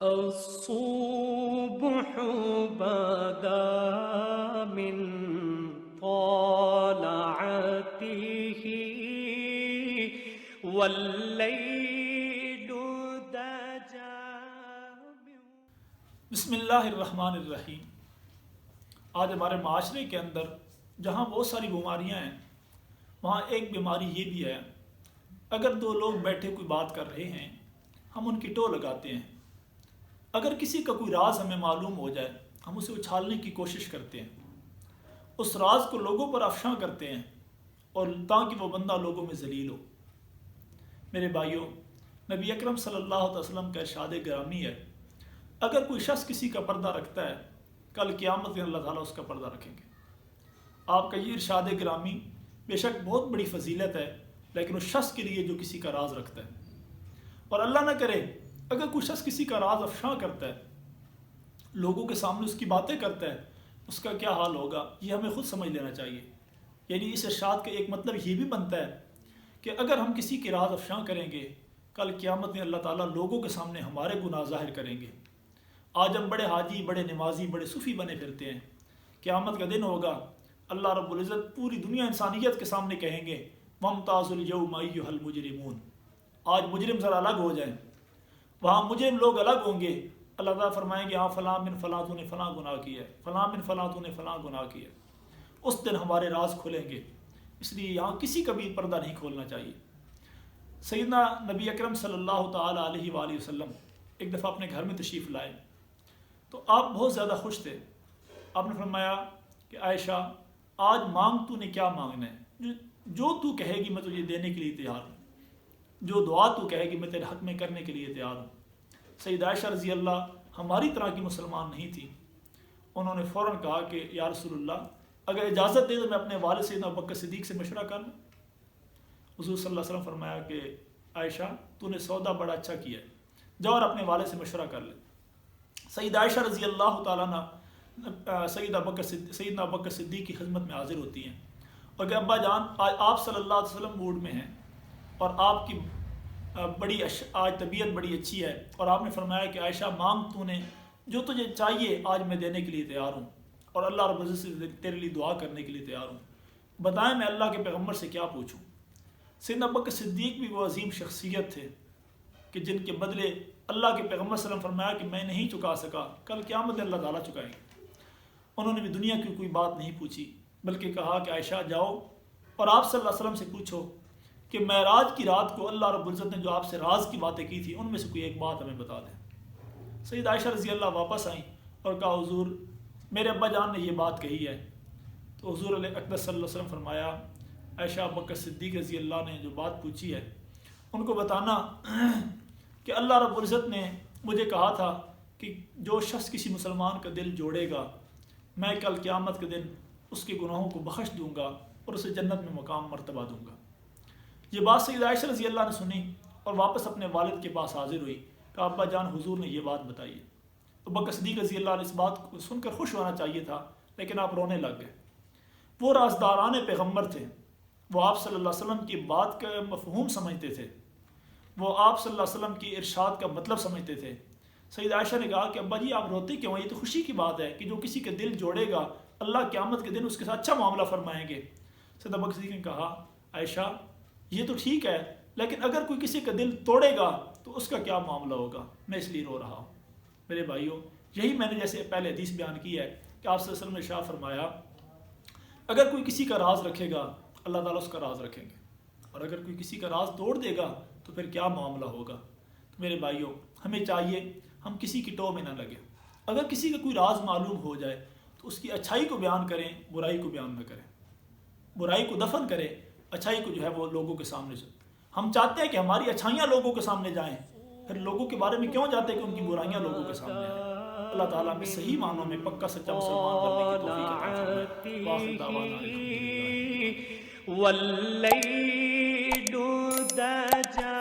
الصبح بدا من طلعته والليل دجى بسم اللہ الرحمن الرحیم۔ آج ہمارے معاشرے کے اندر جہاں بہت ساری بیماریاں ہیں وہاں ایک بیماری یہ بھی ہے، اگر دو لوگ بیٹھے کوئی بات کر رہے ہیں ہم ان کی ٹو لگاتے ہیں۔ اگر کسی کا کوئی راز ہمیں معلوم ہو جائے ہم اسے اچھالنے کی کوشش کرتے ہیں، اس راز کو لوگوں پر افشاں کرتے ہیں اور تاکہ وہ بندہ لوگوں میں ذلیل ہو۔ میرے بھائیوں، نبی اکرم صلی اللہ علیہ وسلم کا ارشاد گرامی ہے، اگر کوئی شخص کسی کا پردہ رکھتا ہے کل قیامت میں اللہ تعالیٰ اس کا پردہ رکھیں گے۔ آپ کا یہ ارشاد گرامی بے شک بہت بڑی فضیلت ہے، لیکن اس شخص کے لیے جو کسی کا راز رکھتا ہے، اور اللہ نہ کرے اگر کوئی شخص کسی کا راز افشاں کرتا ہے، لوگوں کے سامنے اس کی باتیں کرتا ہے، اس کا کیا حال ہوگا یہ ہمیں خود سمجھ لینا چاہیے۔ یعنی اس ارشاد کا ایک مطلب یہ بھی بنتا ہے کہ اگر ہم کسی کے راز افشاں کریں گے کل قیامت میں اللہ تعالیٰ لوگوں کے سامنے ہمارے گناہ ظاہر کریں گے۔ آج ہم بڑے حاجی، بڑے نمازی، بڑے صوفی بنے پھرتے ہیں، قیامت کا دن ہوگا اللہ رب العزت پوری دنیا انسانیت کے سامنے کہیں گے وَامْتَازُوا الْيَوْمَ أَيُّهَا الْمُجْرِمُونَ، آج مجرم ذرا الگ ہو جائیں۔ وہاں مجرم لوگ الگ ہوں گے، اللہ تعالیٰ فرمائیں گے ہاں فلاں بن فلاں تو نے فلاں گناہ کیا ہے، فلاں بن فلاں تو نے فلاں گناہ کیا ہے۔ اس دن ہمارے راز کھلیں گے، اس لیے یہاں کسی کا بھی پردہ نہیں کھولنا چاہیے۔ سیدنا نبی اکرم صلی اللہ تعالیٰ علیہ وآلہ وسلم ایک دفعہ اپنے گھر میں تشریف لائے تو آپ بہت زیادہ خوش تھے۔ آپ نے فرمایا کہ عائشہ آج مانگ تو نے کیا مانگنا ہے، جو تو کہے گی میں تجھے دینے کے لیے تیار ہوں، جو دعا تو کہے گی میں تیرے حق میں کرنے کے لیے تیار ہوں۔ سیدہ عائشہ رضی اللہ ہماری طرح کی مسلمان نہیں تھی، انہوں نے فوراً کہا کہ یا رسول اللہ اگر اجازت دے تو میں اپنے والد سیدنا ابوبکر صدیق سے مشورہ کر لوں۔ حضور صلی اللہ علیہ وسلم فرمایا کہ عائشہ تو نے سودا بڑا اچھا کیا ہے، جاؤ اور اپنے والد سے مشورہ کر لے۔ سیدہ عائشہ رضی اللہ تعالیٰ عنہ سیدنا ابوبکر صدیق کی خدمت میں حاضر ہوتی ہیں اور کہ ابا جان آج آپ صلی اللہ علیہ وسلم موڈ میں ہیں اور آپ کی آج طبیعت بڑی اچھی ہے، اور آپ نے فرمایا کہ عائشہ مانگ تو نے جو تجھے چاہیے آج میں دینے کے لیے تیار ہوں، اور اللہ رب العزت سے تیرے لیے دعا کرنے کے لیے تیار ہوں، بتائیں میں اللہ کے پیغمبر سے کیا پوچھوں۔ سیدنا ابوبکر صدیق بھی وہ عظیم شخصیت تھے کہ جن کے بدلے اللہ کے پیغمبر صلی اللہ علیہ وسلم فرمایا کہ میں نہیں چکا سکا کل قیامت میں اللہ تعالیٰ چکائیں گے۔ انہوں نے بھی دنیا کی کوئی بات نہیں پوچھی بلکہ کہا کہ عائشہ جاؤ اور آپ صلی اللہ علیہ وسلم سے پوچھو کہ معراج کی رات کو اللہ رب العزت نے جو آپ سے راز کی باتیں کی تھی ان میں سے کوئی ایک بات ہمیں بتا دیں۔ سیدہ عائشہ رضی اللہ واپس آئیں اور کہا حضور میرے ابا جان نے یہ بات کہی ہے۔ تو حضور اقدس صلی اللہ علیہ وسلم فرمایا عائشہ ابوبکر صدیق رضی اللہ نے جو بات پوچھی ہے ان کو بتانا کہ اللہ رب العزت نے مجھے کہا تھا کہ جو شخص کسی مسلمان کا دل جوڑے گا میں کل قیامت کے دن اس کے گناہوں کو بخش دوں گا اور اسے جنت میں مقام مرتبہ دوں گا۔ یہ بات سیدہ عائشہ رضی اللہ نے سنی اور واپس اپنے والد کے پاس حاضر ہوئی کہ ابا جان حضور نے یہ بات بتائی ہے۔ ابوبکر صدیق رضی اللہ نے اس بات کو سن کر خوش ہونا چاہیے تھا لیکن آپ رونے لگ گئے۔ وہ رازداران پیغمبر تھے، وہ آپ صلی اللہ علیہ وسلم کی بات کا مفہوم سمجھتے تھے، وہ آپ صلی اللہ علیہ وسلم کی ارشاد کا مطلب سمجھتے تھے۔ سیدہ عائشہ نے کہا کہ ابا جی آپ روتے کیوں ہیں، یہ تو خوشی کی بات ہے کہ جو کسی کے دل جوڑے گا اللہ قیامت کے دن اس کے ساتھ اچھا معاملہ فرمائیں گے۔ سیدنا ابوبکر صدیق نے کہا عائشہ یہ تو ٹھیک ہے لیکن اگر کوئی کسی کا دل توڑے گا تو اس کا کیا معاملہ ہوگا، میں اس لیے رو رہا ہوں۔ میرے بھائیوں، یہی میں نے جیسے پہلے حدیث بیان کی ہے کہ آپ صلی اللہ علیہ وسلم نے ارشاد فرمایا اگر کوئی کسی کا راز رکھے گا اللہ تعالیٰ اس کا راز رکھیں گے، اور اگر کوئی کسی کا راز توڑ دے گا تو پھر کیا معاملہ ہوگا۔ تو میرے بھائیوں ہمیں چاہیے ہم کسی کی ٹو میں نہ لگیں، اگر کسی کا کوئی راز معلوم ہو جائے تو اس کی اچھائی کو بیان کریں، برائی کو بیان نہ کریں، برائی کو دفن کریں، اچھائی کو جو ہے وہ لوگوں کے سامنے سے۔ ہم چاہتے ہیں کہ ہماری اچھائیاں لوگوں کے سامنے جائیں، پھر لوگوں کے بارے میں کیوں جاتے ہیں کہ ان کی برائیاں لوگوں کے سامنے آئیں۔ اللہ تعالیٰ میں صحیح معنوں میں پکا سچا مسلمان بننے کی توفیق عطا فرمائے۔ وآخر دعوانا الحمدللہ۔ والليل دجى